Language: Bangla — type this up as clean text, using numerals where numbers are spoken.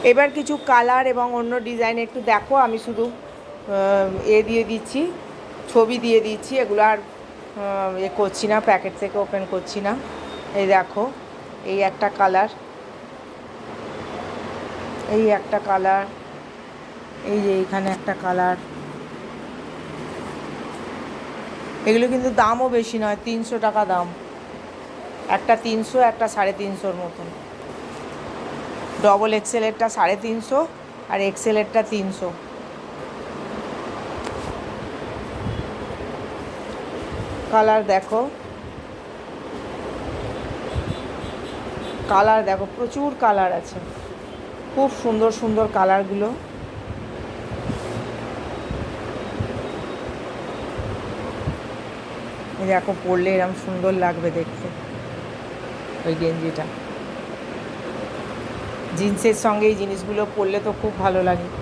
এবার কিছু কালার এবং অন্য ডিজাইন একটু দেখো। আমি শুধু দিয়ে দিচ্ছি, ছবি দিয়ে দিচ্ছি, এগুলো আর করছি না, প্যাকেট থেকে ওপেন করছি না। এই দেখো, এই একটা কালার, এই একটা কালার, এই যে এইখানে একটা কালার। এগুলো কিন্তু দামও বেশি নয়, 300 টাকা দাম। একটা 300, একটা 350 মতন। ডবল এক্সেলেরটা 350 আর এক্সেলেরটা 300। কালার দেখো, কালার দেখো, প্রচুর কালার আছে, খুব সুন্দর সুন্দর কালারগুলো। এই দেখো, পরলে এরকম সুন্দর লাগবে দেখতে ওই গেঞ্জিটা। জিন্সের সঙ্গে এই জিনিসগুলো পরলে তো খুব ভালো লাগে।